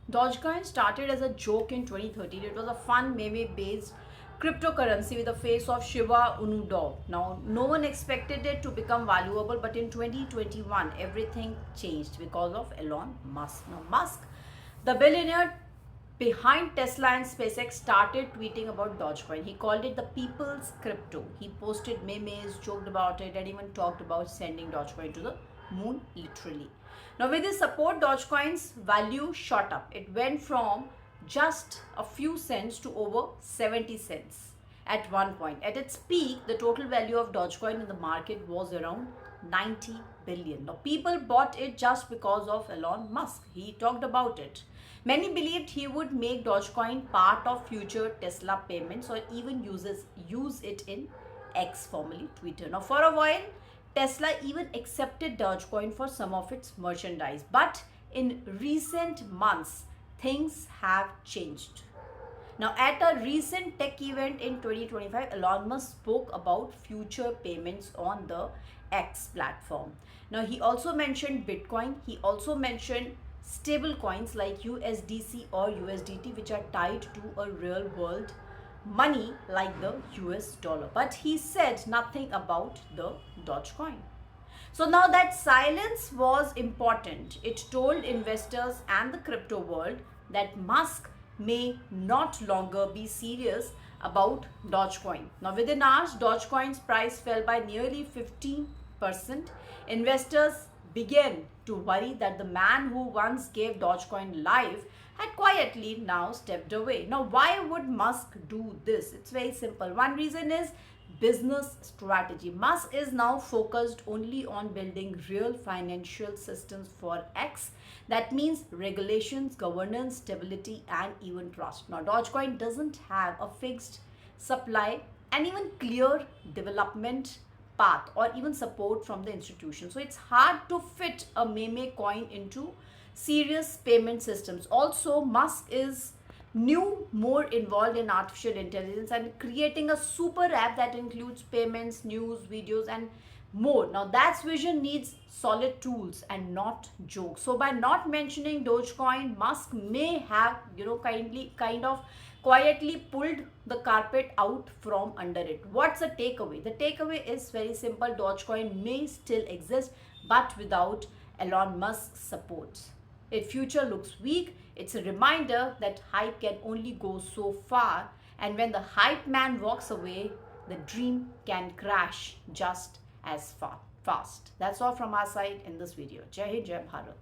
Dogecoin started as a joke in 2013. It was a fun meme-based cryptocurrency with the face of Shiba Inu doll. Now, no one expected it to become valuable, but in 2021, everything changed because of Elon Musk. Now, Musk, the billionaire behind Tesla and SpaceX, started tweeting about Dogecoin. He called it the people's crypto. He posted memes, joked about it, and even talked about sending Dogecoin to the moon, literally. Now, with his support, Dogecoin's value shot up. It went from just a few cents to over 70 cents at one point. At its peak, the total value of Dogecoin in the market was around 90 billion. Now, people bought it just because of Elon Musk. He talked about it. Many believed he would make Dogecoin part of future Tesla payments or even use it in X, formerly Twitter. Now, for a while, Tesla even accepted Dogecoin for some of its merchandise. But in recent months, things have changed. Now, at a recent tech event in 2025, Elon Musk spoke about future payments on the X platform. Now, he also mentioned Bitcoin. He also mentioned stable coins like USDC or USDT, which are tied to a real world money like the US dollar. But he said nothing about the Dogecoin. So now that silence was important. It told investors and the crypto world that Musk may not longer be serious about Dogecoin. Now within hours, Dogecoin's price fell by nearly 15%. Investors began to worry that the man who once gave Dogecoin life had quietly now stepped away. Now, why would Musk do this? It's very simple. One reason is business strategy. Musk is now focused only on building real financial systems for X. That means regulations, governance, stability, and even trust. Now, Dogecoin doesn't have a fixed supply and even clear development path or even support from the institution. So it's hard to fit a meme coin into serious payment systems. Also, Musk is more involved in artificial intelligence and creating a super app that includes payments, news, videos, and more. Now, that vision needs solid tools and not jokes. So, by not mentioning Dogecoin, Musk may have, kind of quietly pulled the carpet out from under it. What's the takeaway? The takeaway is very simple. Dogecoin may still exist, but without Elon Musk's support. If future looks weak, it's a reminder that hype can only go so far, and when the hype man walks away, the dream can crash just as fast. That's all from our side in this video. Jai Hind, Jai Bharat.